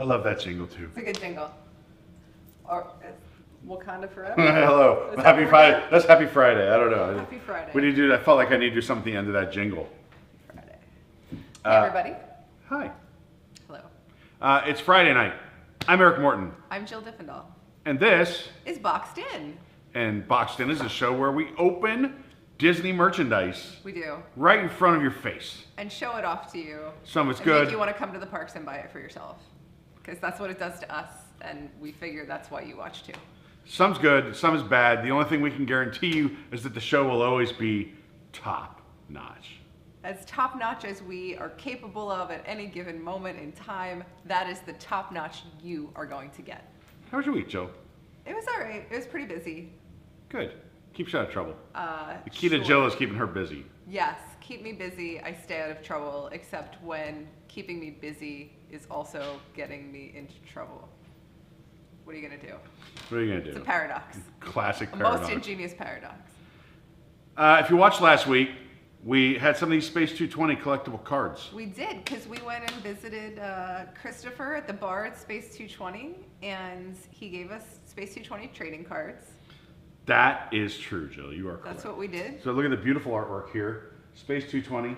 I love that jingle too. It's a good jingle. Or Wakanda Forever. Hello. Happy Friday. That's Happy Friday. I don't know. Happy Friday. We need to do. I felt like I need to do something at the end of that jingle. Friday. Hey everybody. Hi. Hello. It's Friday night. I'm Eric Morton. I'm Jill Diffendahl. And this is Boxed In. And Boxed In is a show where we open Disney merchandise. We do. Right in front of your face. And show it off to you. Some of it's and good. Make you want to come to the parks and buy it for yourself. Because that's what it does to us. And we figure that's why you watch too. Some's good, some is bad. The only thing we can guarantee you is that the show will always be top notch. As top notch as we are capable of at any given moment in time, that is the top notch you are going to get. How was your week, Joe? It was all right. It was pretty busy. Good. Keeps you out of trouble. The key sure. to Jill is keeping her busy. Yes, keep me busy. I stay out of trouble, except when keeping me busy is also getting me into trouble. What are you going to do? What are you going to do? It's a paradox. Classic a paradox. most ingenious paradox. If you watched last week, we had some of these Space 220 collectible cards. We did, because we went and visited Christopher at the bar at Space 220, and he gave us Space 220 trading cards. That is true, Jill. You are correct. That's what we did. So look at the beautiful artwork here. Space 220.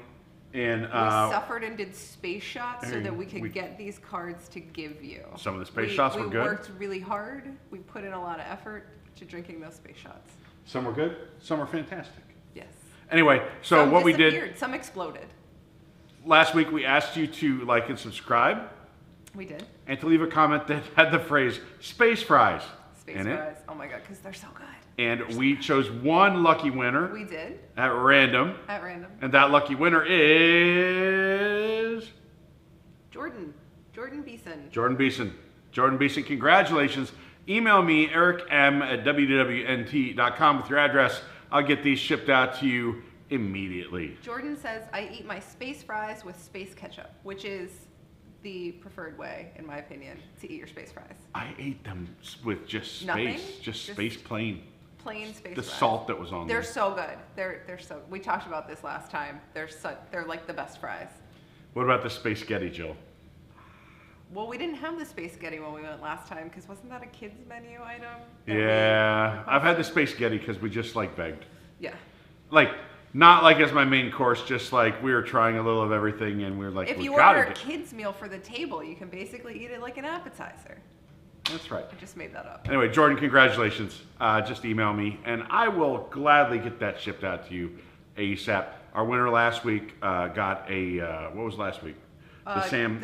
And we suffered and did space shots so that we could get these cards to give you. Some of the space shots were good. We worked really hard. We put in a lot of effort to drinking those space shots. Some were good. Some were fantastic. Yes. Anyway, so some what we did. Some exploded. Last week we asked you to like and subscribe. We did. And to leave a comment that had the phrase space fries in it. Oh my God, because they're so good. And we chose one lucky winner. We did. At random. At random. And that lucky winner is... Jordan. Jordan Beeson. Jordan Beeson. Jordan Beeson, congratulations. Email me, ericm@wdwnt.com with your address. I'll get these shipped out to you immediately. Jordan says, I eat my space fries with space ketchup, which is the preferred way, in my opinion, to eat your space fries. I ate them with just space. Nothing? Just space plain. Plain space the fries. Salt that was on there. They're so good. They're so. We talked about this last time. They're like the best fries. What about the Space Getty, Jill? Well, we didn't have the Space Getty when we went last time because wasn't that a kids menu item? Yeah, I've had the Space Getty because we just like begged. Yeah. Like not like as my main course, just like we were trying a little of everything and we were like, if we you gotta order a kids meal for the table, you can basically eat it like an appetizer. That's right. I just made that up. Anyway, Jordan, congratulations. Just email me, and I will gladly get that shipped out to you ASAP. Our winner last week got a, what was last week? The Sam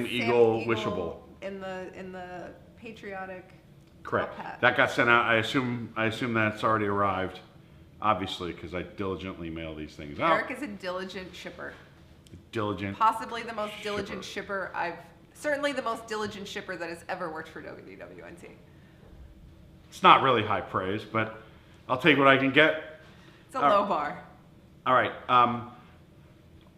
Eagle Wishable. In the patriotic Correct. top hat. That got sent out. I assume that's already arrived, obviously, because I diligently mail these things out. Eric is a diligent shipper. Diligent. Possibly the most diligent shipper certainly the most diligent shipper that has ever worked for WDWNT. It's not really high praise, but I'll take what I can get. It's a low bar. All right.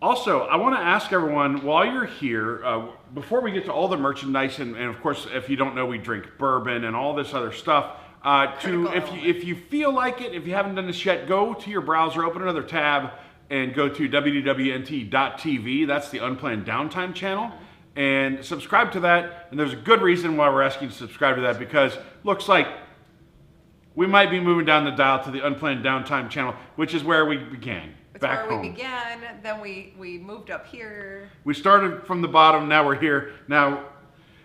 Also, I want to ask everyone, while you're here, before we get to all the merchandise, and of course, if you don't know, we drink bourbon and all this other stuff, if you feel like it, if you haven't done this yet, go to your browser, open another tab, and go to WDWNT.TV. That's the Unplanned Downtime channel. And subscribe to that, and there's a good reason why we're asking you to subscribe to that, because looks like we might be moving down the dial to the Unplanned Downtime channel, which is where we began, back home. We began, then we moved up here. We started from the bottom, now we're here. Now,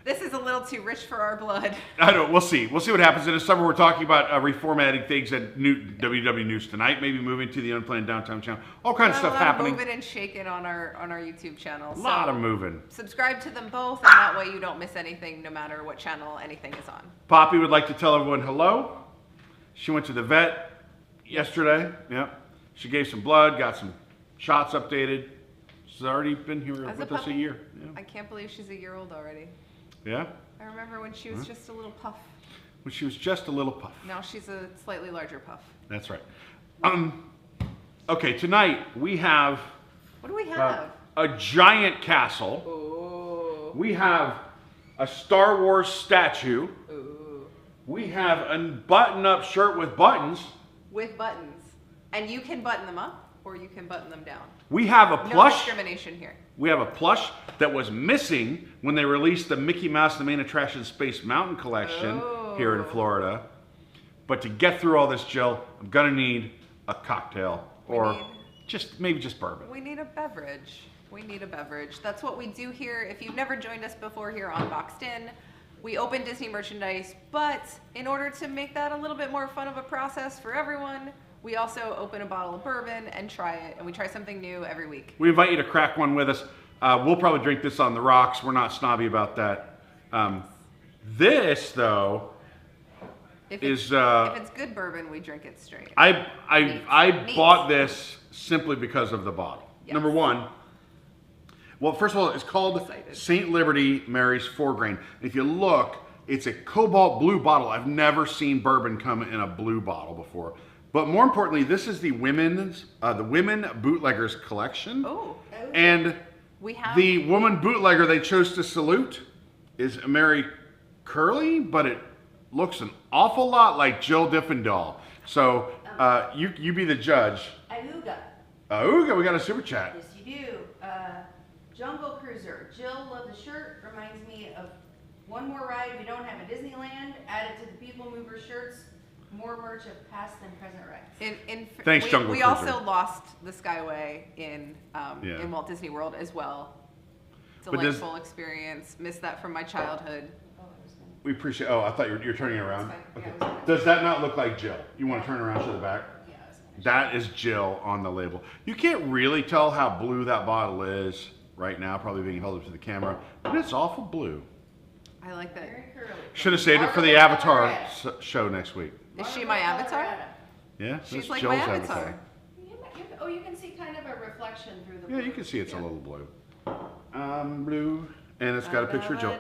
this is a little too rich for our blood. I don't. We'll see. We'll see what happens. In the summer, we're talking about reformatting things at WDW News Tonight. Maybe moving to the Unplanned Downtime channel. All kinds of stuff happening. Moving and shaking on our YouTube channel. A lot of moving. Subscribe to them both, and that way you don't miss anything, no matter what channel anything is on. Poppy would like to tell everyone hello. She went to the vet yesterday. Yep. She gave some blood, got some shots updated. She's already been here with us a year. Yeah. I can't believe she's a year old already. Yeah? I remember when she was just a little puff. When she was just a little puff. Now she's a slightly larger puff. That's right. Okay, tonight we have... What do we have? A giant castle. Ooh. We have a Star Wars statue. Ooh. We have a button-up shirt with buttons. With buttons. And you can button them up, or you can button them down. We have a No plush. discrimination here. We have a plush that was missing when they released the Mickey Mouse the Main Attraction Space Mountain collection here in Florida. But to get through all this, Jill, I'm gonna need a cocktail or maybe just bourbon. We need a beverage. We need a beverage. That's what we do here. If you've never joined us before here on Boxed In, we open Disney merchandise, but in order to make that a little bit more fun of a process for everyone, we also open a bottle of bourbon and try it, and we try something new every week. We invite you to crack one with us. We'll probably drink this on the rocks. We're not snobby about that. This, though, If is... it's good bourbon, we drink it straight. I bought this simply because of the bottle. Yes. Number one, well, first of all, it's called St. Liberty Mary's 4-grain. If you look, it's a cobalt blue bottle. I've never seen bourbon come in a blue bottle before. But more importantly, this is the women bootleggers collection. Oh. And the woman bootlegger they chose to salute is Mary Curley, but it looks an awful lot like Jill Diffendahl. So you be the judge. Auga. Auga, we got a super chat. Yes, you do. Jungle Cruiser. Jill, love the shirt. Reminds me of one more ride we don't have at Disneyland. Added to the People Mover shirts. More merch of past and present rides. Thanks, Jungle we Cruiser. also lost the Skyway in Walt Disney World as well. Delightful experience. Missed that from my childhood. We appreciate. Oh, I thought you were turning it around. Okay. Okay. Does that not look like Jill? You want to turn around to the back? Yeah, That is Jill on the label. You can't really tell how blue that bottle is right now, probably being held up to the camera, but it's awful blue. I like that. Very curly. Should have saved it for the Avatar show next week. Is she my avatar? Yeah, She's that's like Jill's my avatar. Oh, you can see kind of a reflection through the Yeah, blue. you can see it's a little blue. Blue, and it's got a picture of Jill.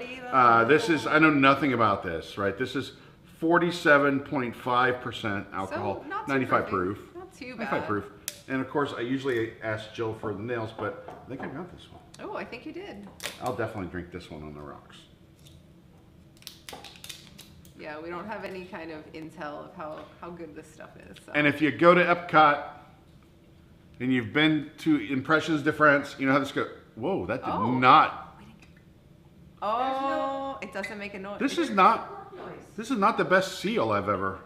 This is, I know nothing about this, right? This is 47.5% alcohol, So, not too 95 fruity. proof. Not too 95 bad. proof. And of course, I usually ask Jill for the nails, but I think I got this one. Oh, I think you did. I'll definitely drink this one on the rocks. Yeah, we don't have any kind of intel of how good this stuff is. So. And if you go to Epcot and you've been to Impressions de France, you know how this goes. Whoa, that did not. Oh, it doesn't make a noise. This is not the best seal I've ever.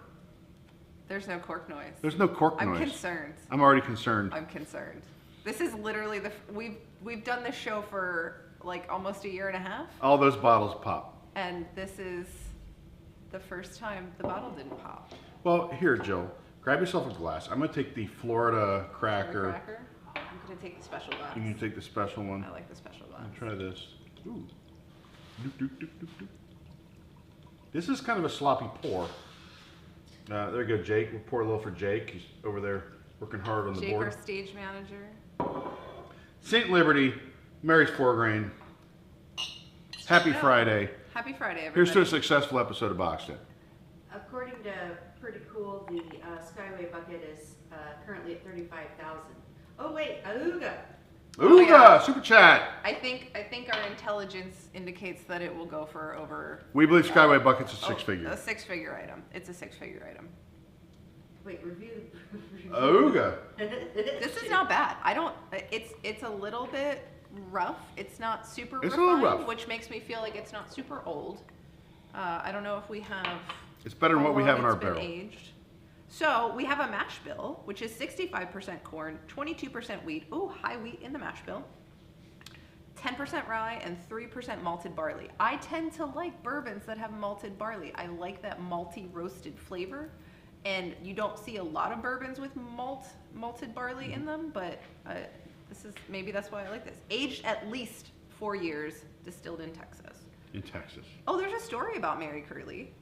There's no cork noise. There's no cork I'm noise. concerned. I'm already concerned. I'm concerned. This is literally we've done this show for like almost a year and a half, All those bottles pop. and this is the first time the bottle didn't pop. Well, here, Jill, grab yourself a glass. I'm gonna take the Florida cracker. I'm gonna take the special glass. You can take the special one. I like the special glass. Try this. Ooh. Doop, doop, doop, doop, doop. This is kind of a sloppy pour. There we go, Jake. We'll pour a little for Jake. He's over there working hard on the Jake, board. our stage manager. St. Liberty, Mary's 4-grain. Happy Friday. Happy Friday, everybody. Here's to a successful episode of Boxed In. According to Pretty Cool, the Skyway bucket is currently at 35,000. Oh wait, Auga. Ooga, yeah. super chat. I think our intelligence indicates that it will go for over. We believe Skyway bucket's a six-figure. A six-figure item. It's a six-figure item. Wait, review. Ooga. This is not bad. I don't. It's a little bit rough. It's not super It's a refined, little rough. which makes me feel like it's not super old. I don't know if we have. It's better than what we have in our it's been barrel. aged. So we have a mash bill, which is 65% corn, 22% wheat. Ooh, high wheat in the mash bill. 10% rye and 3% malted barley. I tend to like bourbons that have malted barley. I like that malty roasted flavor. And you don't see a lot of bourbons with malted barley in them, but maybe that's why I like this. Aged at least 4 years, distilled in Texas. In Texas. Oh, there's a story about Mary Curley.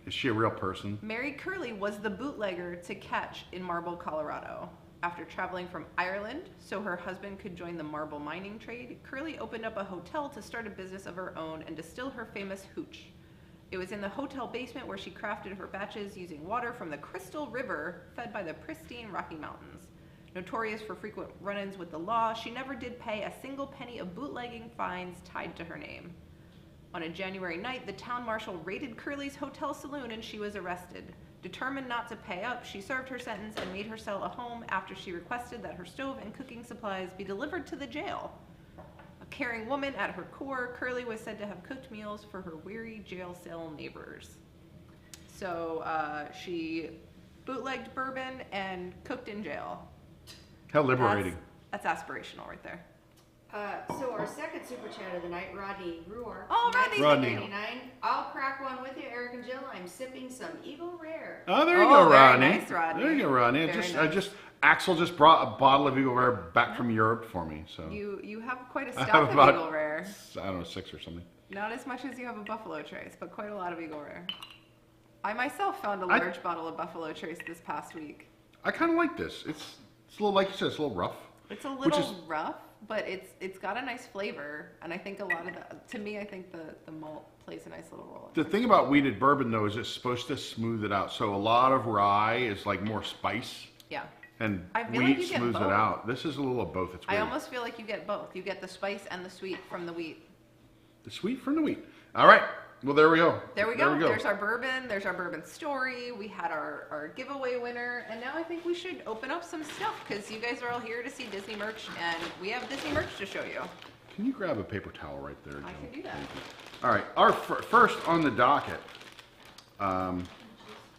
Is she a real person? Mary Curley was the bootlegger to catch in Marble, Colorado. After traveling from Ireland so her husband could join the marble mining trade, Curley opened up a hotel to start a business of her own and distill her famous hooch. It was in the hotel basement where she crafted her batches using water from the Crystal River fed by the pristine Rocky Mountains. Notorious for frequent run-ins with the law, she never did pay a single penny of bootlegging fines tied to her name. On a January night, the town marshal raided Curly's hotel saloon and she was arrested. Determined not to pay up, she served her sentence and made her sell a home after she requested that her stove and cooking supplies be delivered to the jail. A caring woman at her core, Curly was said to have cooked meals for her weary jail cell neighbors. So she bootlegged bourbon and cooked in jail. How liberating. That's aspirational right there. So our second super chat of the night, Rodney Ruhr. Oh, Rodney. $19.99. I'll crack one with you, Eric and Jill. I'm sipping some Eagle Rare. Oh, there you Oh, go, very Rodney. nice, Rodney. There you go, Rodney. Very Axel just brought a bottle of Eagle Rare back from Europe for me. So You have quite a I stock have of about, Eagle Rare. I don't know, 6 or something. Not as much as you have a Buffalo Trace, but quite a lot of Eagle Rare. I myself found a large bottle of Buffalo Trace this past week. I kind of like this. It's a little, like you said, it's a little rough. It's a little rough, but it's got a nice flavor, and I think a lot of to me, I think the malt plays a nice little role. The thing about wheated bourbon, though, is it's supposed to smooth it out. So a lot of rye is like more spice, Yeah. and I feel like wheat you get smooths it both. out. This is a little of both. It's I weird. almost feel like you get both. You get the spice and the sweet from the wheat. The sweet from the wheat. All right. Well, there we go. There we go. There's our bourbon. There's our bourbon story. We had our giveaway winner. And now I think we should open up some stuff because you guys are all here to see Disney merch. And we have Disney merch to show you. Can you grab a paper towel right there, Jill? I can do that. Thank you. All right. Our first on the docket.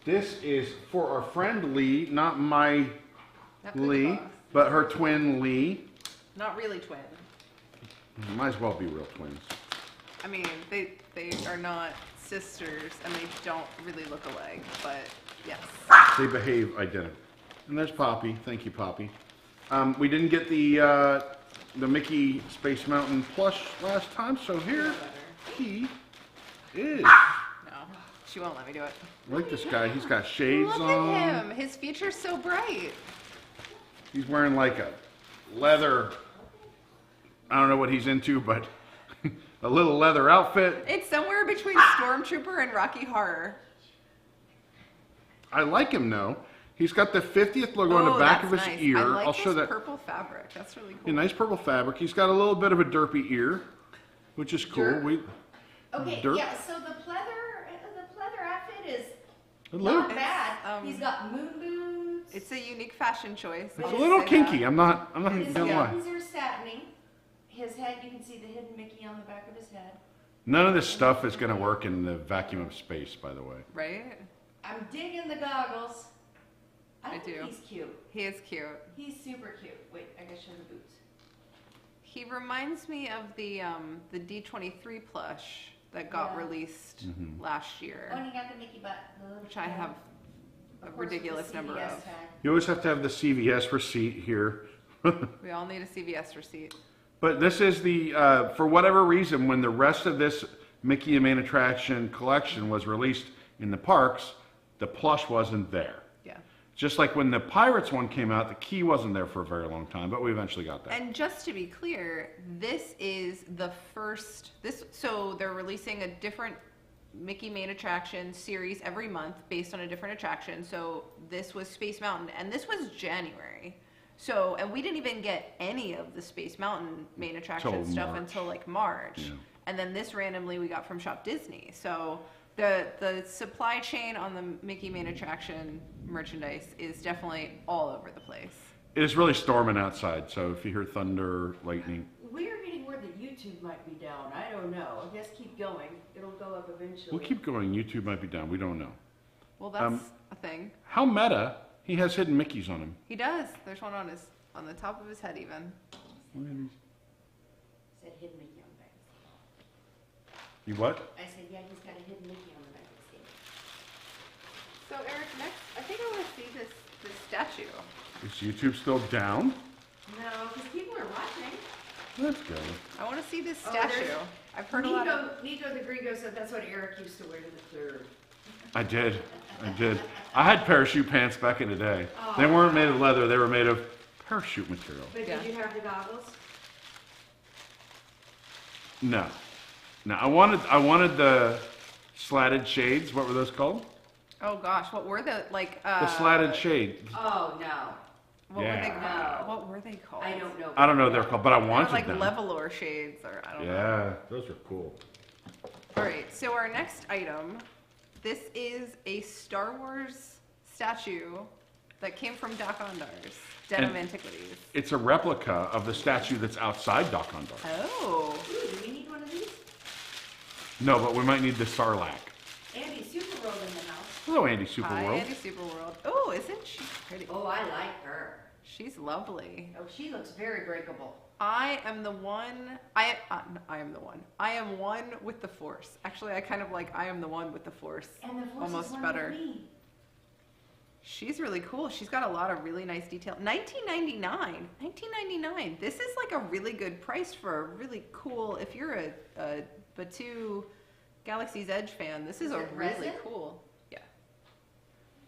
This is for our friend Lee, not my Not Cookie Lee, Boss. but her twin Lee. Not really twin. Might as well be real twins. I mean, they are not sisters and they don't really look alike, but yes. They behave identical. And there's Poppy. Thank you, Poppy. We didn't get the Mickey Space Mountain plush last time, so here he is. No, she won't let me do it. I like this guy. He's got shades Look on. at him. His feature's so bright. He's wearing like a leather, I don't know what he's into, but a little leather outfit. It's somewhere between Stormtrooper and Rocky Horror. I like him though. He's got the 50th logo on the back of his nice. ear. I like I'll show his that. purple fabric. That's really A cool. nice purple fabric. He's got a little bit of a derpy ear, which is cool. Derp? Okay, Derp? yeah, so the pleather outfit is A little, not bad. It's, He's got moon boots. It's a unique fashion choice. it's I'll a little just say that. kinky. I'm not His gonna lie. buttons are satiny. His head, you can see the hidden Mickey on the back of his head. None of this stuff is gonna work in the vacuum of space, by the way. Right? I'm digging the goggles. I think do. he's cute. He is cute. He's super cute. Wait, I gotta show the boots. He reminds me of the D23 plush that got Yeah. released Mm-hmm. last year, Oh, and you got the Mickey butt. which I have a Of course, with the ridiculous number CVS of. tag. You always have to have the CVS receipt here. We all need a CVS receipt. But this is the, for whatever reason, when the rest of this Mickey and Main Attraction collection was released in the parks, the plush wasn't there. Yeah. Just like when the Pirates one came out, the key wasn't there for a very long time, but we eventually got that. And just to be clear, this is the first, so they're releasing a different Mickey Main Attraction series every month based on a different attraction. So this was Space Mountain, and this was January. So, and we didn't even get any of the Space Mountain Main Attraction Till stuff March. until like March. Yeah. And then this randomly we got from Shop Disney. So the supply chain on the Mickey Main Attraction merchandise is definitely all over the place. It is really storming outside, so if you hear thunder, lightning, We are getting word that YouTube might be down. I don't know. I guess keep going. It'll go up eventually. we'll keep going. YouTube might be down. We don't know. Well, that's a thing. How meta, he has hidden Mickeys on him. He does. There's one on the top of his head even. Said hidden Mickey on the back of his You what? head. I said, yeah, he's got a hidden Mickey on the back of his head. So Eric, next, I think I want to see this statue. Is YouTube still down? No, because people are watching. Let's go. I want to see this Oh, statue. there's- I've heard a lot of. Nico the Gringo said that's what Eric used to wear to the clear. I did. I had parachute pants back in the day. Oh. They weren't made of leather. They were made of parachute material. But Yeah. did you have the goggles? No. No, I wanted the slatted shades. What were those called? Oh gosh, what were the like? The slatted shades. Oh, no. What were they Yeah. called? What were they called? I don't know. I don't know what they're called, but I They were wanted like them. Levelor shades, or I don't know. Yeah, those are cool. All right, so our next item, this is a Star Wars statue that came from Doc Ondar's Den of And Antiquities. It's a replica of the statue that's outside Doc Ondar. Oh. Ooh, do we need one of these? No, but we might need the Sarlacc. Andy Superworld in the house. Hello, Andy Hi, Superworld. Andy Superworld. Oh, isn't she pretty? Oh, I like her. She's lovely. Oh, she looks very breakable. I am the one. I am the one. I am one with the Force. Actually, I kind of like I am the one with the Force. And the Force almost is one better. with me. She's really cool. She's got a lot of really nice detail. $19.99. $19.99. This is like a really good price for a really cool. If you're a Batu Galaxy's Edge fan, this is a it really resin? cool. Yeah.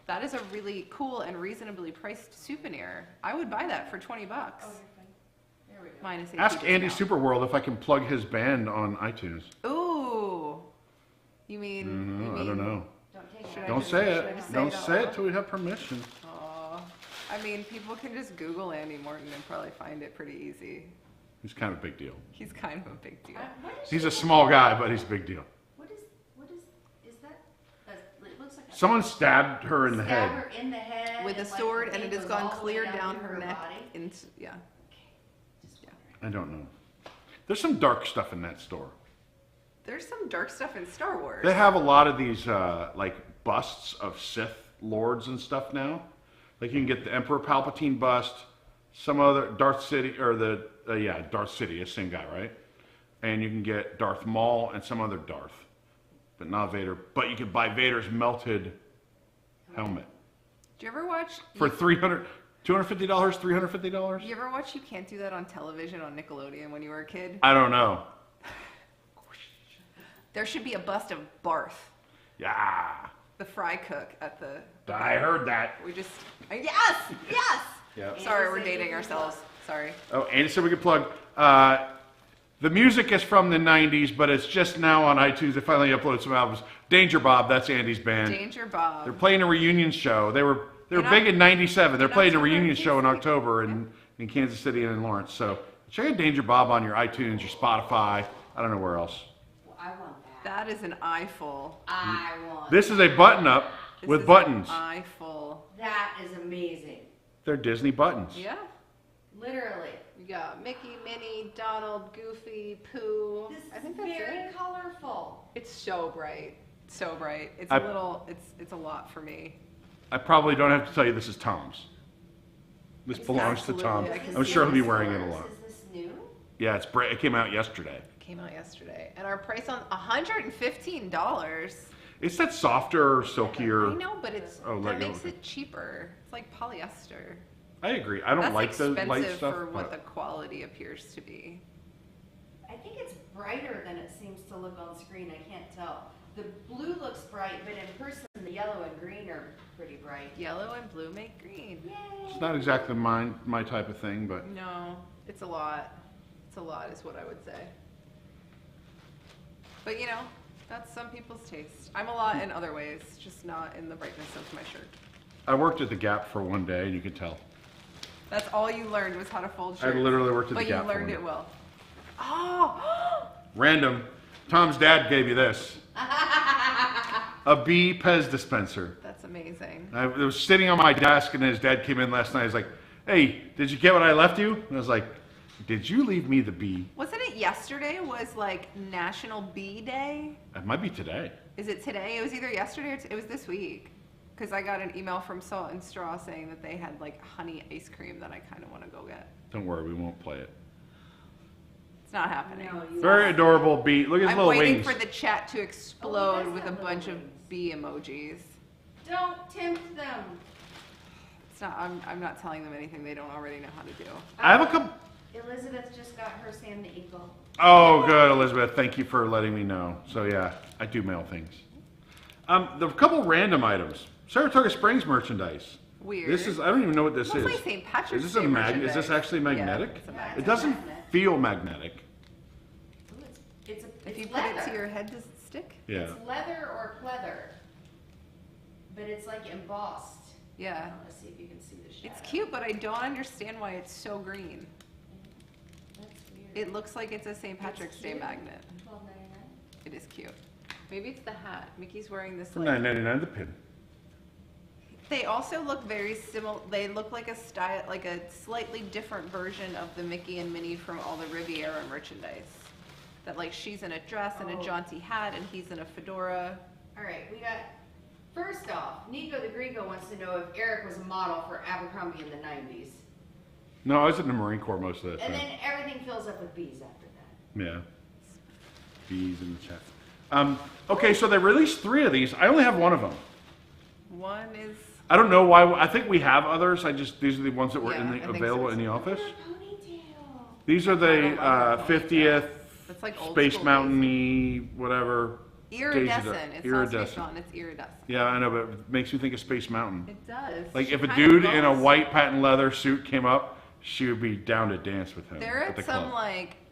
That is a really cool and reasonably priced souvenir. I would buy that for $20. Oh, you're fine. There we go. Minus Ask 80% Andy now. Superworld if I can plug his band on iTunes. Ooh. You mean? I don't know. Don't take Should it. I Don't just- say should I it. just say Don't it out say it loud? till we have permission. Aw. I mean, people can just Google Andy Morton and probably find it pretty easy. He's kind of a big deal. He's kind of a big deal. What is He's she a doing? small guy, but he's a big deal. What is that? It looks like a Someone stabbed her in the stab head. her in the head With a and, like, sword, the and it pain has goes gone all the way clear down through her neck. body. Yeah. Just wondering. I don't know. There's some dark stuff in that store. There's some dark stuff in Star Wars. They have a lot of these like busts of Sith lords and stuff now. Like you can get the Emperor Palpatine bust, some other Darth City or the Darth Sidious, same guy, right? And you can get Darth Maul and some other Darth, but not Vader. But you can buy Vader's melted helmet Do you ever watch? for $250, $350. You ever watch You Can't Do That on Television on Nickelodeon when you were a kid? I don't know. There should be a bust of Barth, Yeah, the fry cook at the. I heard that. We just. Yes! Yes! Yeah. Sorry, Andy we're said dating you can ourselves. Sorry. Oh, Andy said we could plug. The music is from the 90s, but it's just now on iTunes. They finally uploaded some albums. Danger Bob, that's Andy's band. Danger Bob. They're playing a reunion show. They were In big in '97. They're in playing a October in reunion Kansas show in City. October in Kansas City and in Lawrence. So check out Danger Bob on your iTunes, your Spotify. I don't know where else. Well, I want that. That is an eyeful. I want This is a button-up This with is buttons. An eyeful. that. Is amazing. They're Disney buttons. Yeah. Literally. You got Mickey, Minnie, Donald, Goofy, Pooh. This I think is that's very it. colorful. It's so bright. So bright. It's I- a little. It's a lot for me. I probably don't have to tell you this is Tom's. This It's belongs to absolutely- Tom. I can I'm see sure it. he'll be wearing it a Is lot. this new? Yeah, it came out yesterday. Came out yesterday, and our price on $115. It's that softer, I silkier. know, but it's Oh, that Lego, makes okay. it cheaper. It's like polyester. I agree. I don't That's like the expensive light stuff. for what the but quality appears to be. I think it's brighter than it seems to look on screen. I can't tell. The blue looks bright, but in person, the yellow and green are pretty bright. Yellow and blue make green. Yay! it's not exactly my type of thing, but No, it's a lot. It's a lot, is what I would say. But you know, that's some people's taste. I'm a lot in other ways, just not in the brightness of my shirt. I worked at the Gap for one day, and you could tell. That's all you learned was how to fold I shirts. literally worked at the But Gap you for learned one it day. well. Oh! Random. Tom's dad gave you this. A bee Pez dispenser. That's amazing. It was sitting on my desk, and his dad came in last night. He's like, "Hey, did you get what I left you?" And I was like, "Did you leave me the bee?" Wasn't it yesterday was like National Bee Day? It might be today. Is it today? It was either yesterday or it was this week. Because I got an email from Salt and Straw saying that they had like honey ice cream that I kind of want to go get. Don't worry, we won't play it. It's not happening. No, you Very adorable bee. Look at his I'm little waiting wings. for the chat to explode does with a have bunch little of wings. bee emojis. Don't tempt them. It's not. I'm not telling them anything they don't already know how to do. I have a couple. Elizabeth just got her Sam the Eagle. Oh, good, Elizabeth. Thank you for letting me know. So yeah, I do mail things. There are a couple random items. Saratoga Springs merchandise. Weird. This is. I don't even know what this Looks is. like St. Patrick's Is this Day a Is merchandise. this actually magnetic? Yeah, it's a Yeah, magnet. It it's a doesn't magnet. feel magnetic. Ooh, it's If you leather. put it to your head, does it stick? Yeah. It's leather or pleather, but it's like embossed. Yeah. Let's see if you can see the shadow. It's cute, but I don't understand why it's so green. That's weird. It looks like it's a St. Patrick's Day cute. magnet. $12.99. It is cute. Maybe it's the hat. Mickey's wearing this For like. $9.99 the pin. They also look very similar. They look like a style, like a slightly different version of the Mickey and Minnie from all the Riviera merchandise. That like she's in a dress and a jaunty hat, and he's in a fedora. All right, we got, first off, Nico the Gringo wants to know if Eric was a model for Abercrombie in the 90s. No, I was in the Marine Corps most of the time. And then everything fills up with bees after that. Yeah. Bees in the chat. Okay, so they released 3 of these. I only have one of them. One is. I don't know why. I think we have others. These are the ones that were Yeah, I think available so. in the office. Ponytail. These are the I love the 50th That's like old Space school Mountain-y, whatever. Iridescent. It's not Space Iridescent. Mountain. It's iridescent. Yeah, I know, but it makes me think of Space Mountain. It does. Like if a Kind dude of in a does. white patent leather suit came up, she would be down to dance with him. They're at the at some club.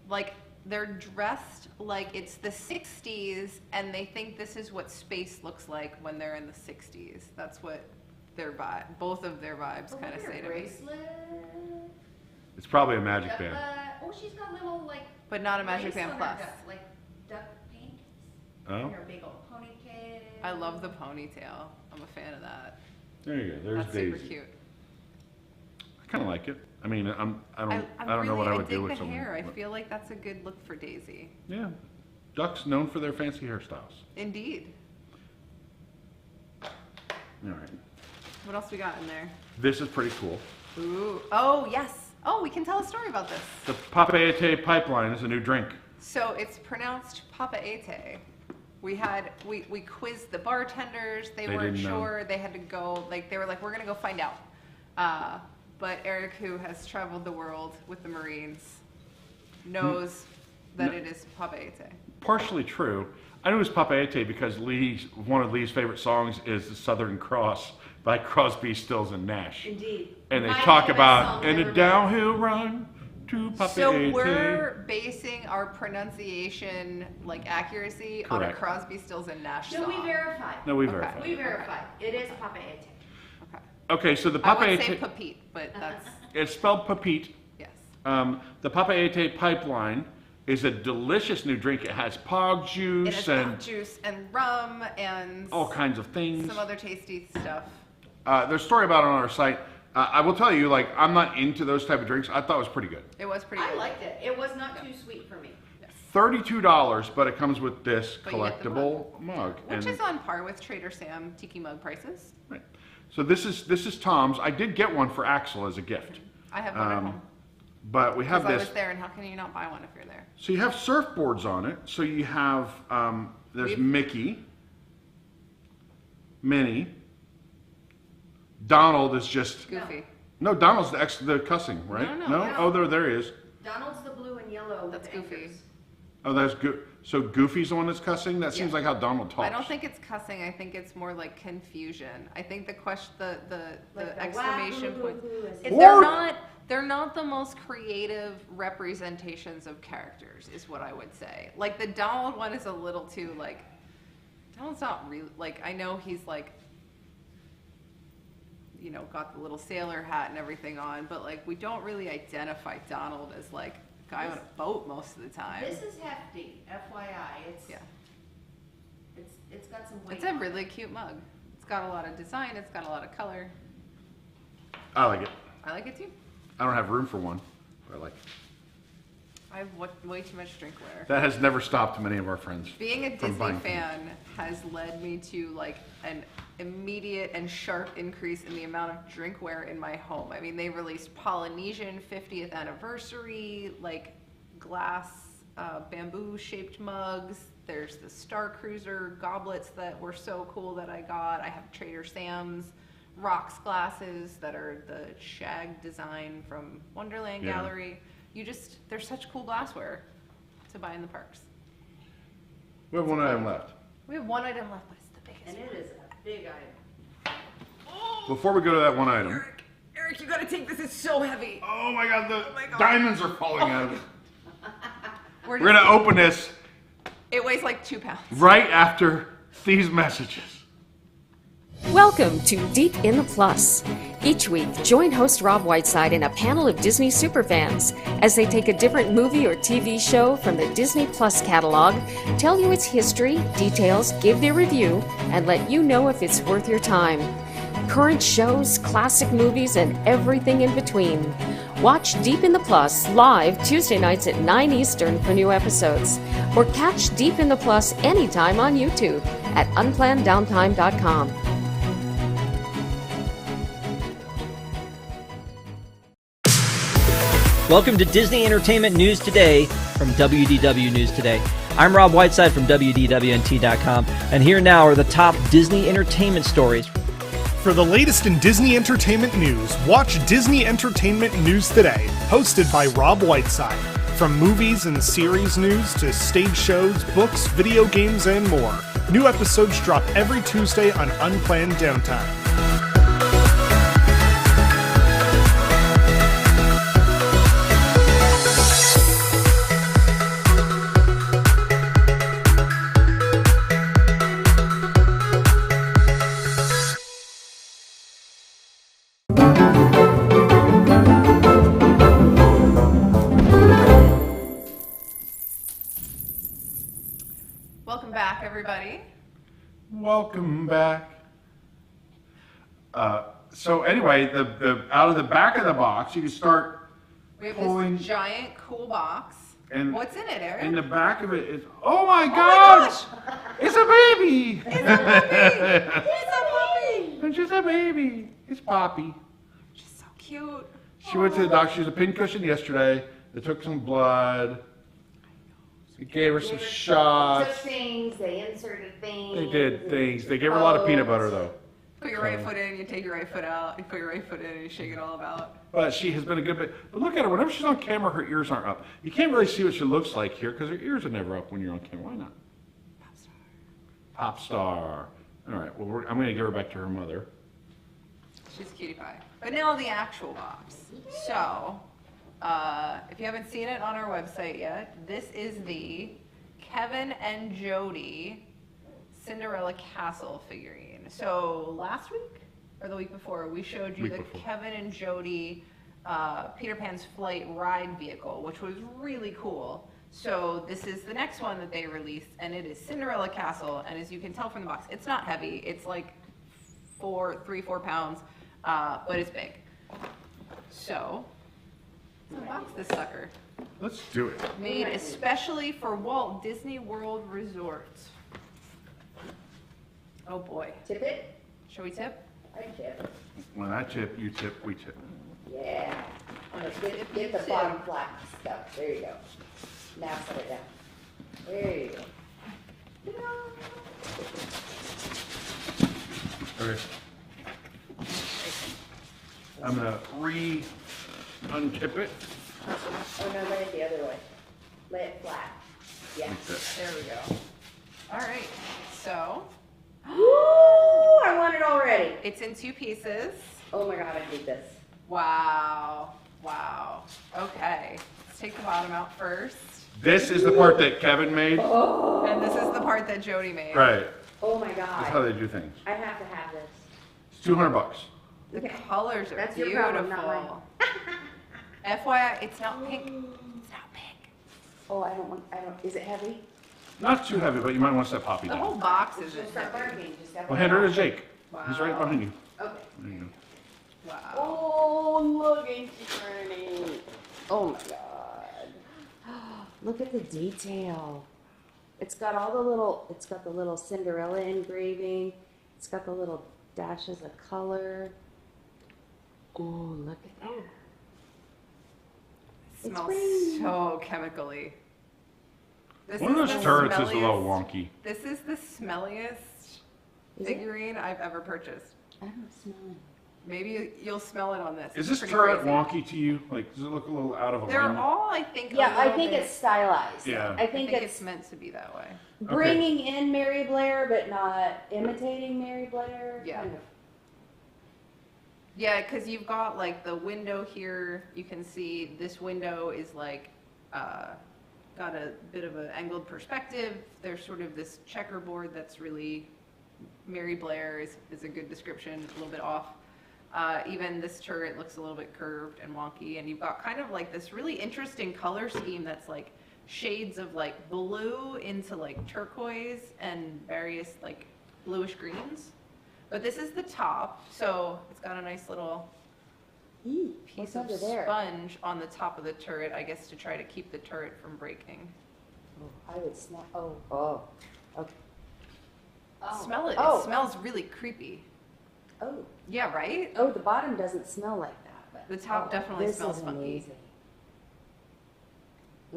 like they're dressed like it's the 60s, and they think this is what space looks like when they're in the 60s. That's what their vibe, both of their vibes kind of say to me. Bracelet. It's probably a magic band. Oh, she's got little like. But not a Magic Band lace on her Plus. duck, like duck pink. Oh, And her big old ponytail. I love the ponytail. I'm a fan of that. there you go. There's That's Daisy. super cute. I kind of like it. I mean, I don't I'm know what I would dig do with the someone. hair. I but- feel like that's a good look for Daisy. Yeah, ducks known for their fancy hairstyles. Indeed. All right, What else we got in there? this is pretty cool. Ooh. Oh yes. Oh, we can tell a story about this. The Papaya pipeline is a new drink. So it's pronounced Papaya. We quizzed the bartenders. They weren't didn't know. sure. They had to go, they were like, we're gonna go find out. But Eric, who has traveled the world with the Marines, knows that it is Papaya. Partially true. I knew it was Papaya because one of Lee's favorite songs is "The Southern Cross" by Crosby, Stills, and Nash. Indeed. And they My talk favorite about song in a ever downhill run to Papaya. So we're basing our pronunciation accuracy on a Correct. Crosby, Stills, and Nash No, song. we verified. No, we Okay. verified. We verified. It is Papaya. Okay. Okay, so the I would say Papaya Papite, but that's it's spelled Papite. yes. The Papaya pipeline is a delicious new drink. It has pog It juice has and pop juice and rum and all kinds of things. some other tasty stuff. There's a story about it on our site. I will tell you, I'm not into those type of drinks. I thought it was pretty good. It was pretty I good. liked it. It was not too sweet for me. $32, but it comes with this But you get the collectible mug. Which is on par with Trader Sam tiki mug prices. Right. So this is Tom's. I did get one for Axel as a gift. I have one at home. But we have Because I this. was there, and how can you not buy one if you're there? So you have surfboards on it. So you have there's Mickey, Minnie. Donald is just Goofy. no. Donald's the cussing, right? No. Oh, there he is. Donald's the blue and yellow. with That's the Goofy. anchors. Oh, that's good. So Goofy's the one that's cussing. That seems Yeah. like how Donald talks. I don't think it's cussing. I think it's more like confusion. I think the question, the Like the exclamation wah, point. boo, boo, boo, is Or- they're not the most creative representations of characters, is what I would say. Like the Donald one is a little too Donald's not really I know he's got the little sailor hat and everything on, but we don't really identify Donald as a guy on a boat most of the time. This is hefty, FYI. Yeah. It's got some weight. It's a really cute mug. It's got a lot of design. It's got a lot of color. I like it. I like it too. I don't have room for one, but I like it. I have way too much drinkware. That has never stopped many of our friends. Being a from Disney buying fan has led me to an immediate and sharp increase in the amount of drinkware in my home. I mean, they released Polynesian 50th anniversary, glass bamboo shaped mugs. There's the Star Cruiser goblets that were so cool that I got. I have Trader Sam's rocks glasses that are the shag design from Wonderland Yeah. Gallery. There's such cool glassware to buy in the parks. We have one item left. We have one item left, but it's the biggest And one. it is a big item. Before we go to that one item. Eric, you gotta take this. It's so heavy. Oh my God, the my God. diamonds are falling out of it. We're We're gonna open this It weighs 2 pounds. right after these messages. Welcome to Deep in the Plus. Each week, join host Rob Whiteside and a panel of Disney superfans as they take a different movie or TV show from the Disney Plus catalog, tell you its history, details, give their review, and let you know if it's worth your time. Current shows, classic movies, and everything in between. Watch Deep in the Plus live Tuesday nights at 9 Eastern for new episodes. Or catch Deep in the Plus anytime on YouTube at unplannedDowntime.com. Welcome to Disney Entertainment News Today from WDW News Today. I'm Rob Whiteside from WDWNT.com, and here now are the top Disney entertainment stories. For the latest in Disney entertainment news, watch Disney Entertainment News Today, hosted by Rob Whiteside. From movies and series news to stage shows, books, video games, and more. New episodes drop every Tuesday on Unplanned Downtime. Welcome back, everybody. Welcome back. So anyway, the out of the back of the box, you can start We have pulling. this giant cool box. And what's in it, Eric? In the back of it is, oh my gosh! It's a baby! It's a puppy! It's a puppy! It's just a baby. It's Poppy. She's so cute. She went to the doctor. She was a pincushion yesterday. They took some blood. They gave her some shots. Took things, they inserted things. They did things. They gave her a lot of peanut butter though. Put your right foot in, you take your right foot out. You put your right foot in, and you shake it all about. But she has been a good bit. But look at her. Whenever she's on camera, her ears aren't up. You can't really see what she looks like here because her ears are never up when you're on camera. Why not? Pop star. Pop star. All right. Well, I'm going to give her back to her mother. She's a cutie pie. But now the actual box. So, if you haven't seen it on our website yet, this is the Kevin and Jody Cinderella Castle figurine. So last week or the week before, we showed you the Kevin and Jody Peter Pan's Flight ride vehicle, which was really cool. So this is the next one that they released, and it is Cinderella Castle. And as you can tell from the box, it's not heavy. It's like 4 pounds, but it's big. So let's unbox this sucker. Let's do it. Made especially for Walt Disney World Resorts. Oh boy. Tip it? Shall we tip? I tip. When I tip, you tip, we tip. Yeah. Get the bottom flat stuff. There you go. Now set it down. There you go. Okay. I'm going to untip it. Oh no, lay it the other way. Lay it flat. Yeah. Like this. There we go. All right. So Woo! I want it already. it's in 2 pieces. Oh my god, I need this. Wow. Wow. Okay. Let's take the bottom out first. This is the part that Kevin made. Oh. And this is the part that Jody made. Right. Oh my That's how god. they do things. I have to have this. It's $200. The Okay. colors are That's your beautiful. problem, not FYI, it's not pink. It's not pink. Oh, is it heavy? Not too heavy, but you might want to set Poppy The whole down. box She'll isn't start heavy. barking. Just have Well, hand her to Jake. Wow. He's right behind you. Okay. There you go. Wow. Oh, look, it's turning. Oh my god. Look at the detail. It's got the little Cinderella engraving. It's got the little dashes of color. Oh, look at that. It It's smells pretty. so chemically. This One of is those the turrets is a little smelliest- wonky. This is the smelliest Is it? figurine I've ever purchased. I don't smell it. Maybe you'll smell it on this. Is It's this pretty turret crazy. wonky to you? Like, does it look a little out of They're alignment? all, I think, a Yeah, I little think bit- it's stylized. Yeah. I I think think it's it's meant to be that way. bringing in Mary Blair, but not imitating Mary Blair. Yeah. Kind of. Yeah, because you've got like the window here. You can see this window is like got a bit of an angled perspective. There's sort of this checkerboard that's really Mary Blair is a good description, a little bit off. Even this turret looks a little bit curved and wonky, and you've got kind of like this really interesting color scheme that's like shades of like blue into like turquoise and various like bluish greens. But this is the top, so it's got a nice little piece of sponge on the top of the turret, I guess, to try to keep the turret from breaking. Oh, I would smell. Okay. Smell it. It smells really creepy. Oh. Yeah, right? Oh, the bottom doesn't smell like that. But the top definitely smells is funky. Amazing.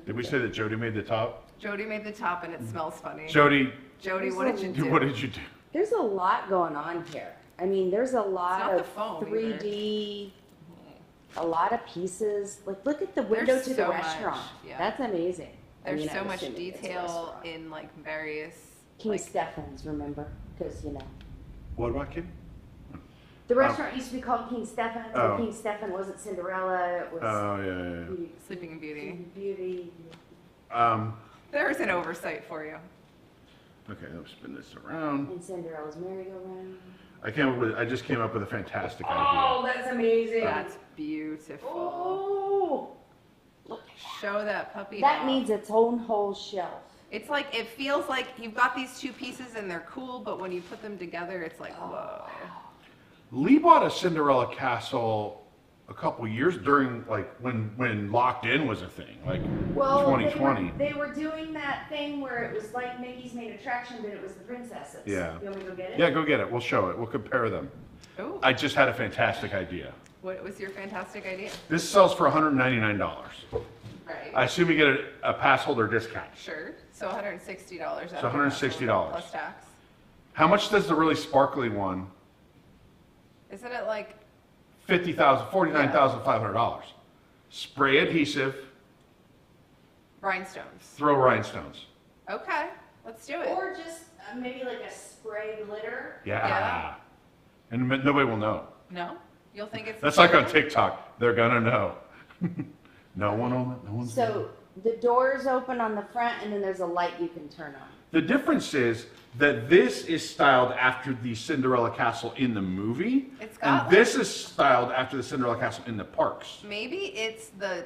Did we say that Jody made the top? Jody made the top and it smells funny. Jody, what did you do? What did you do? There's a lot going on here. I mean, there's a lot the of foam 3D, a lot of pieces. Like, look at the window There's to so the much, restaurant. yeah. That's amazing. There's so I'm much assuming it's a detail restaurant. in like various. King like, Stephen's, remember? Because, What about Kim? the restaurant used to be called King Stephen's, Oh. and King Stephen wasn't Cinderella. It was Oh, yeah. Sleeping Beauty. Beauty. There's an oversight for you. Okay, let's spin this around. And Cinderella's merry-go-round. I just came up with a fantastic Oh, idea. that's amazing. That's beautiful. Oh, Show that puppy. that off. needs its own whole shelf. It's like, it feels like you've got these two pieces and they're cool, but when you put them together, it's like, whoa. Lee bought a Cinderella Castle a couple years during, like, when Locked In was a thing, like 2020. They were doing that thing where it was like Mickey's Main Attraction, but it was the princesses. Yeah. You want me to go get it? Yeah, go get it. We'll show it. We'll compare them. Oh, I just had a fantastic idea. what was your fantastic idea? This sells for $199. Right. I assume you get a pass holder discount. Sure. So $160. So $160. Plus tax. How much does the really sparkly one? Isn't it like, $49,500. Spray adhesive, rhinestones? throw rhinestones. Okay, let's do it. Or just maybe like a spray glitter. Yeah. Yeah. And nobody will know. No? You'll think it's. That's like on TikTok. They're gonna know. No one's So the doors open on the front, and then there's a light you can turn on. The difference is that this is styled after the Cinderella Castle in the movie, It's got and this is styled after the Cinderella Castle in the parks. Maybe it's the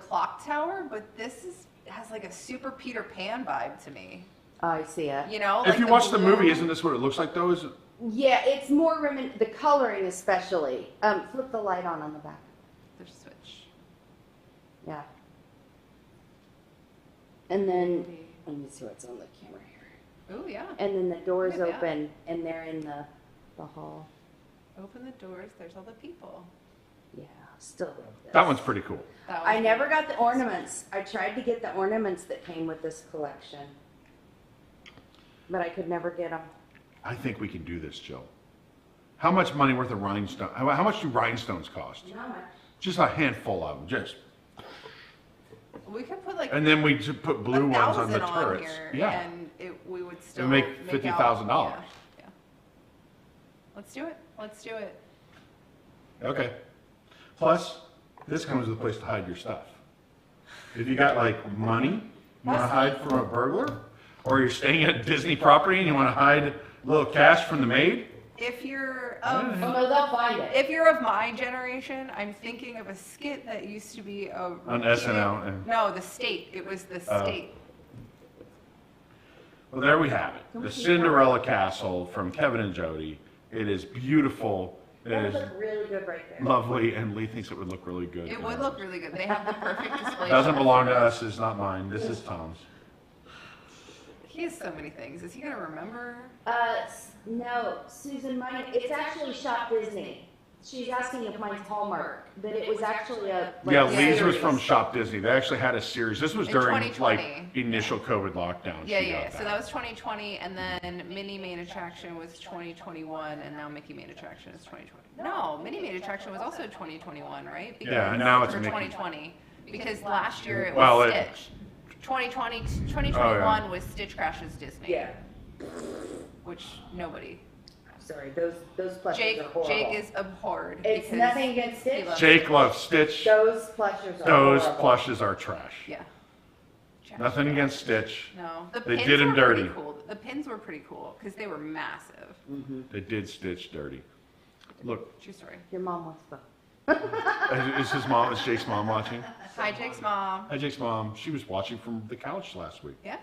clock tower, but this has like a super Peter Pan vibe to me. Oh, I see it. You know? If like you watch the blue- movie, isn't this what it looks like though? Is it? Yeah, it's more the coloring especially. Flip the light on the back. There's a switch. Yeah. And then, let me see what's on the camera here. Oh, yeah. And then the doors Look at that. open, and they're in the hall. Open the doors, there's all the people. Yeah, still love this. That one's pretty cool. That I was never got the ornaments. I tried to get the ornaments that came with this collection, but I could never get them. I think we can do this, Jill. How much money worth of rhinestone? How much do rhinestones cost? Not much. Just a handful of them, just. We could put like And then we just put blue ones on the 1,000 turrets. here, Yeah. and we would still make out- $50,000. Yeah. Let's do it. Let's do it. Okay. Plus, this comes with a place to hide your stuff. If you got like money, you want to hide from a burglar, or you're staying at Disney property and you want to hide a little cash from the maid. If you're Oh no, they'll find it. If you're of my generation, I'm thinking of a skit that used to be On SNL, and- No, the state. It was the state. Well, there we have it. The Cinderella Castle from Kevin and Jody. It is beautiful. It That is would look really good right there. lovely, and Lee thinks it would look really good. It would look really good. They have the perfect display. Doesn't shelf. belong to us. It's not mine. This is Tom's. He has so many things. Is he gonna remember? No, Susan, mine, it's actually Shop Disney. She's asking if mine's Hallmark, but it was actually a. like, Yeah, a Lee's was series. from Shop Disney. They actually had a series. This was In during 2020. like initial COVID lockdown. Yeah, She yeah. got So that was 2020, and then Minnie Main Attraction was 2021, and now Mickey Main Attraction is 2020. No, Minnie Main Attraction was also 2021, right? Yeah, and now it's for Mickey. 2020, because last year it was Well, it- Stitch. 2021 was Stitch Crashes Disney. Yeah, Which nobody. sorry, those plushes Jake are horrible. Jake is abhorred. It's because nothing against he Stitch. loves Jake loves Stitch. Those plushes are Those horrible. plushes are trash. Yeah. Nothing against Stitch. No, the They pins did him were dirty. Pretty cool. The pins were pretty cool because they were massive. They did Stitch dirty. Look, True story. Your mom wants the. is Jake's mom watching? Hi, Jake's mom. Hi, Jake's mom. She was watching from the couch last week. Yeah.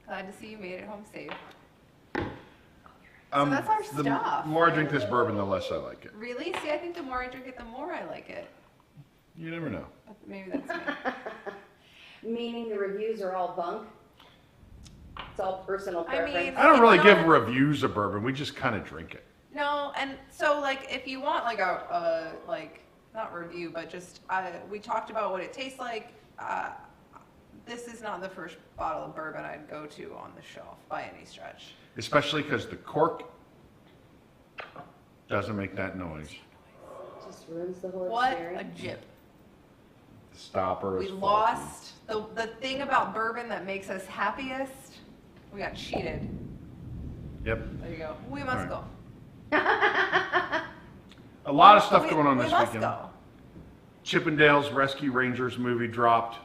Glad to see you made it home safe. So that's our the stuff. more I drink this bourbon, the less I like it. Really? See, I think the more I drink it, the more I like it. You never know. But maybe that's me. Meaning the reviews are all bunk? It's all personal I mean- preference? I don't really It's give not- reviews of bourbon. We just kind of drink it. No, and so like if you want like a like not review, but just we talked about what it tastes like. This is not the first bottle of bourbon I'd go to on the shelf by any stretch. Especially because the cork doesn't make that noise. Just ruins the whole What a experience. jip. The stopper We is faulty. lost the thing about bourbon that makes us happiest. We got cheated. Yep. There you go. We must All right. go. A lot of stuff We- going on this we must weekend. go. Chippendales Rescue Rangers movie dropped.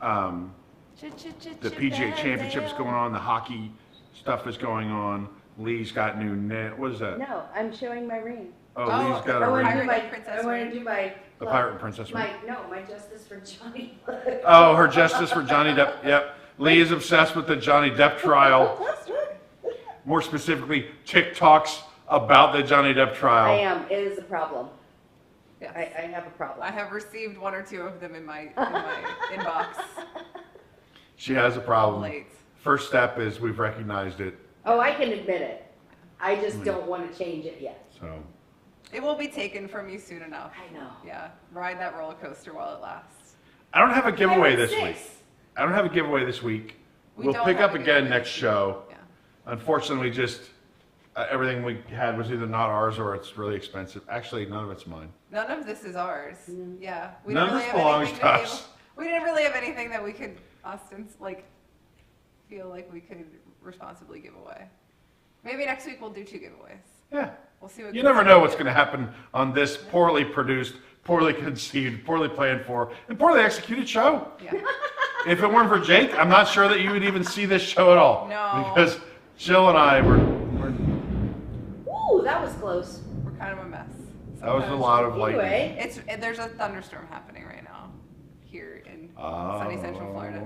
The PGA Championship's going on. The hockey stuff is going on. Lee's got new net. What is that? No, I'm showing my ring. Oh, Lee's got a I want ring. to do my, Princess I want ring. to do my. The Pirate Princess ring. My justice for Johnny. Oh, her justice for Johnny Depp. Yep. Lee is obsessed with the Johnny Depp trial. More specifically, TikToks about the Johnny Depp I trial. am. It is a problem. Yes. I have a problem. I have received one or two of them in my inbox. She has a problem. Late. First step is we've recognized it. Oh, I can admit it. I just don't want to change it yet. So It will be taken from you soon enough. I know. Yeah, ride that roller coaster while it lasts. I don't have a giveaway I'm this 6. week. I don't have a giveaway this week. We We'll don't pick have up a again giveaway. next show. Yeah. Unfortunately, just everything we had was either not ours or it's really expensive. Actually, none of it's mine. None of this is ours. Yeah. We None didn't of this have belongs anything to be us. able- We didn't really have anything that we could feel like we could responsibly give away. Maybe next week we'll do 2 giveaways. Yeah. We'll see what You goes never on. know what's going to happen on this poorly produced, poorly conceived, poorly planned for, and poorly executed show. Yeah. If it weren't for Jake, I'm not sure that you would even see this show at all. No. Because Jill and I were Ooh, that was close. We're kind of a mess. that was a sometimes. lot of lightning. Anyway, There's a thunderstorm happening right now here in sunny Central Florida.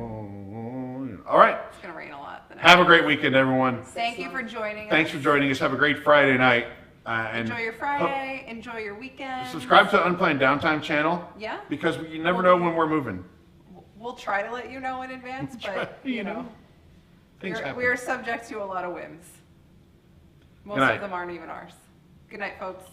All right. It's gonna rain a lot. the next Have a week. great weekend, everyone. Thank you for joining Thanks us. for joining us. Have a great Friday night. And Enjoy your Friday. Enjoy your weekend. subscribe to the Unplanned Downtime channel. Yeah. Because you never know when we're moving. We'll try to let you know in advance, but you know, Things happen. we are subject to a lot of whims. Most Good night. of them aren't even ours. Good night, folks.